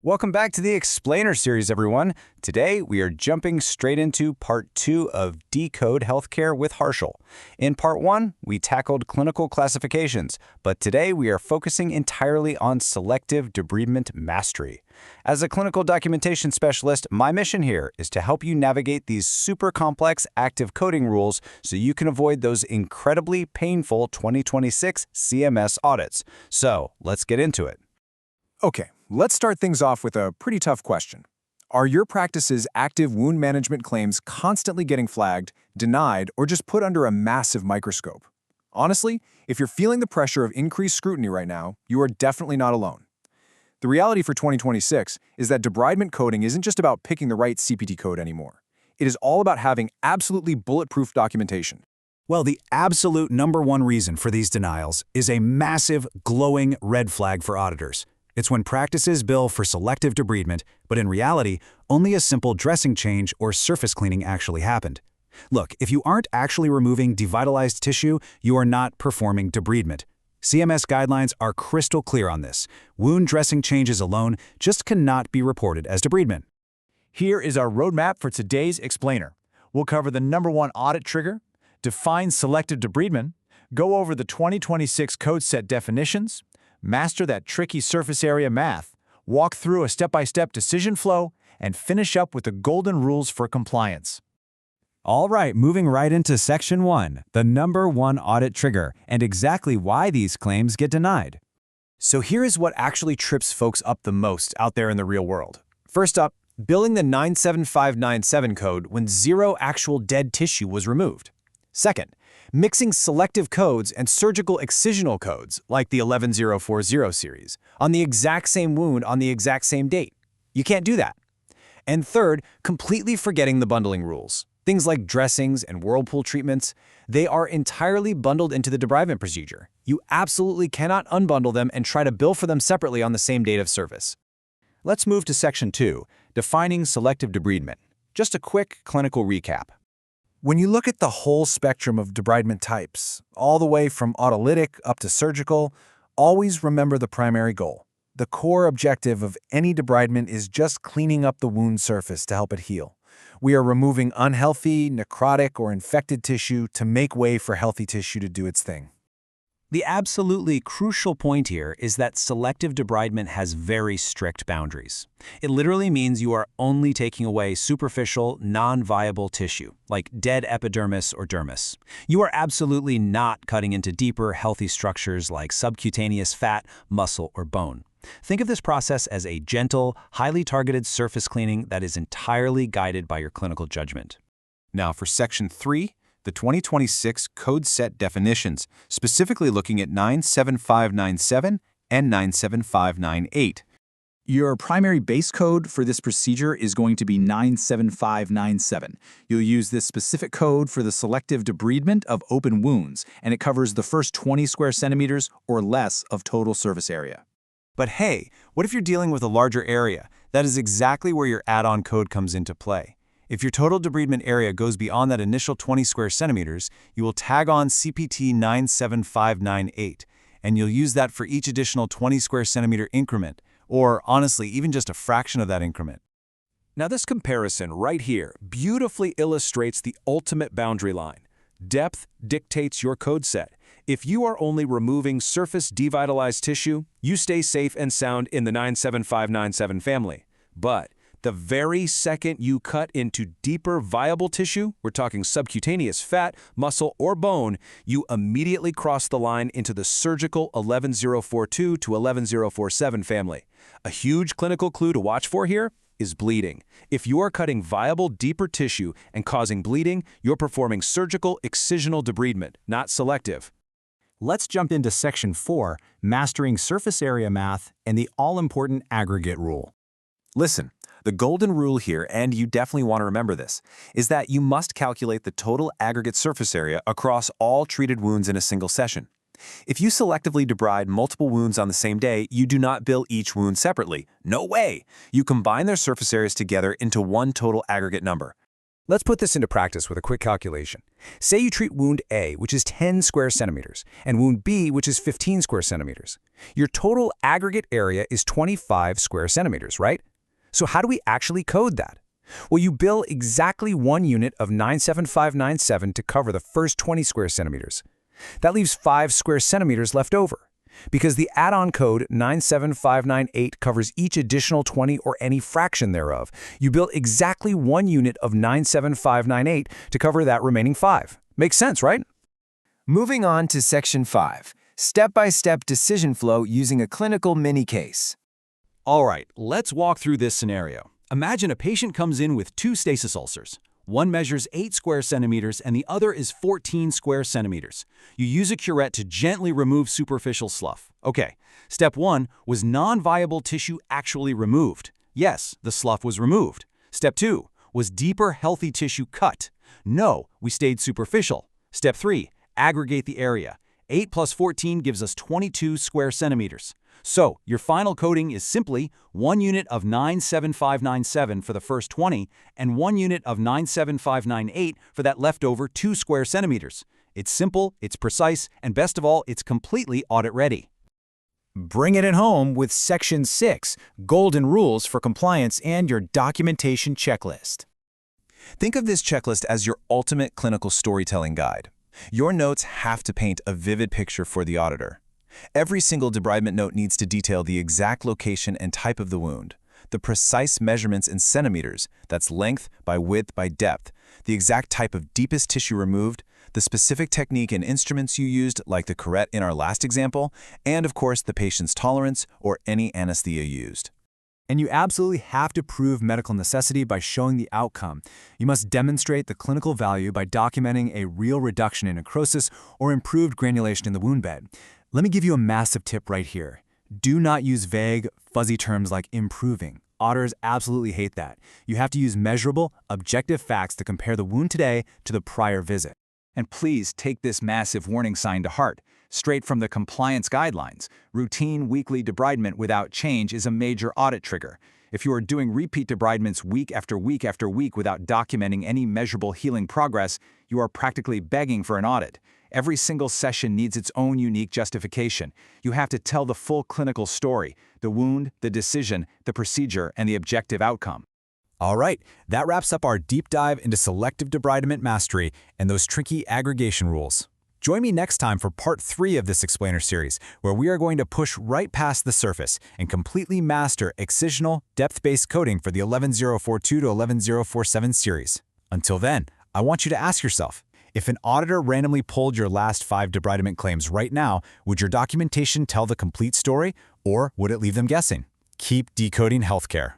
Welcome back to the Explainer series, everyone. Today, we are jumping straight into Part 2 of Decode Healthcare with Harshal. In Part 1, we tackled clinical classifications, but today we are focusing entirely on selective debridement mastery. As a clinical documentation specialist, my mission here is to help you navigate these super complex active coding rules so you can avoid those incredibly painful 2026 CMS audits. So, let's get into it. Okay, let's start things off with a pretty tough question. Are your practice's active wound management claims constantly getting flagged, denied, or just put under a massive microscope? Honestly, if you're feeling the pressure of increased scrutiny right now, you are definitely not alone. The reality for 2026 is that debridement coding isn't just about picking the right CPT code anymore. It is all about having absolutely bulletproof documentation. Well, the absolute #1 reason for these denials is a massive, glowing red flag for auditors. It's when practices bill for selective debridement, but in reality, only a simple dressing change or surface cleaning actually happened. Look, if you aren't actually removing devitalized tissue, you are not performing debridement. CMS guidelines are crystal clear on this. Wound dressing changes alone just cannot be reported as debridement. Here is our roadmap for today's explainer. We'll cover the #1 audit trigger, define selective debridement, go over the 2026 code set definitions, master that tricky surface area math, walk through a step-by-step decision flow, and finish up with the golden rules for compliance. All right, moving right into Section 1, the #1 audit trigger, and exactly why these claims get denied. So here is what actually trips folks up the most out there in the real world. First up, billing the 97597 code when zero actual dead tissue was removed. Second, mixing selective codes and surgical excisional codes, like the 11040 series, on the exact same wound on the exact same date. You can't do that. And third, completely forgetting the bundling rules. Things like dressings and whirlpool treatments, they are entirely bundled into the debridement procedure. You absolutely cannot unbundle them and try to bill for them separately on the same date of service. Let's move to Section 2, defining selective debridement. Just a quick clinical recap. When you look at the whole spectrum of debridement types, all the way from autolytic up to surgical, always remember the primary goal. The core objective of any debridement is just cleaning up the wound surface to help it heal. We are removing unhealthy, necrotic, or infected tissue to make way for healthy tissue to do its thing. The absolutely crucial point here is that selective debridement has very strict boundaries. It literally means you are only taking away superficial, non-viable tissue, like dead epidermis or dermis. You are absolutely not cutting into deeper, healthy structures like subcutaneous fat, muscle, or bone. Think of this process as a gentle, highly targeted surface cleaning that is entirely guided by your clinical judgment. Now for Section 3, the 2026 code set definitions, specifically looking at 97597 and 97598. Your primary base code for this procedure is going to be 97597. You'll use this specific code for the selective debridement of open wounds, and it covers the first 20 square centimeters or less of total surface area. But hey, what if you're dealing with a larger area? That is exactly where your add-on code comes into play. If your total debridement area goes beyond that initial 20 square centimeters, you will tag on CPT 97598, and you'll use that for each additional 20 square centimeter increment, or honestly, even just a fraction of that increment. Now this comparison right here beautifully illustrates the ultimate boundary line. Depth dictates your code set. If you are only removing surface devitalized tissue, you stay safe and sound in the 97597 family. But the very second you cut into deeper viable tissue, we're talking subcutaneous fat, muscle, or bone, you immediately cross the line into the surgical 11042 to 11047 family. A huge clinical clue to watch for here is bleeding. If you are cutting viable deeper tissue and causing bleeding, you're performing surgical excisional debridement, not selective. Let's jump into Section 4, mastering surface area math and the all-important aggregate rule. Listen, the golden rule here, and you definitely want to remember this, is that you must calculate the total aggregate surface area across all treated wounds in a single session. If you selectively debride multiple wounds on the same day, you do not bill each wound separately. No way! You combine their surface areas together into one total aggregate number. Let's put this into practice with a quick calculation. Say you treat wound A, which is 10 square centimeters, and wound B, which is 15 square centimeters. Your total aggregate area is 25 square centimeters, right? So how do we actually code that? Well, you bill exactly 1 unit of 97597 to cover the first 20 square centimeters. That leaves 5 square centimeters left over. Because the add-on code 97598 covers each additional 20 or any fraction thereof, you bill exactly 1 unit of 97598 to cover that remaining 5. Makes sense, right? Moving on to Section 5, Step-by-Step Decision Flow Using a Clinical Mini Case. All right, let's walk through this scenario. Imagine a patient comes in with 2 stasis ulcers. One measures 8 square centimeters and the other is 14 square centimeters. You use a curette to gently remove superficial slough. Okay, step 1, was non-viable tissue actually removed? Yes, the slough was removed. Step 2, was deeper healthy tissue cut? No, we stayed superficial. Step 3, aggregate the area. 8 plus 14 gives us 22 square centimeters. So, your final coding is simply 1 unit of 97597 for the first 20 and 1 unit of 97598 for that leftover 2 square centimeters. It's simple, it's precise, and best of all, it's completely audit-ready. Bring it home with Section 6, Golden Rules for Compliance and your documentation checklist. Think of this checklist as your ultimate clinical storytelling guide. Your notes have to paint a vivid picture for the auditor. Every single debridement note needs to detail the exact location and type of the wound, the precise measurements in centimeters, that's length by width by depth, the exact type of deepest tissue removed, the specific technique and instruments you used, like the curette in our last example, and of course the patient's tolerance or any anesthesia used. And you absolutely have to prove medical necessity by showing the outcome. You must demonstrate the clinical value by documenting a real reduction in necrosis or improved granulation in the wound bed. Let me give you a massive tip right here. Do not use vague, fuzzy terms like improving. Auditors absolutely hate that. You have to use measurable, objective facts to compare the wound today to the prior visit. And please take this massive warning sign to heart. Straight from the compliance guidelines, routine weekly debridement without change is a major audit trigger. If you are doing repeat debridements week after week after week without documenting any measurable healing progress, you are practically begging for an audit. Every single session needs its own unique justification. You have to tell the full clinical story, the wound, the decision, the procedure, and the objective outcome. All right, that wraps up our deep dive into selective debridement mastery and those tricky aggregation rules. Join me next time for part 3 of this explainer series, where we are going to push right past the surface and completely master excisional, depth-based coding for the 11042 to 11047 series. Until then, I want you to ask yourself, if an auditor randomly pulled your last 5 debridement claims right now, would your documentation tell the complete story, or would it leave them guessing? Keep decoding healthcare.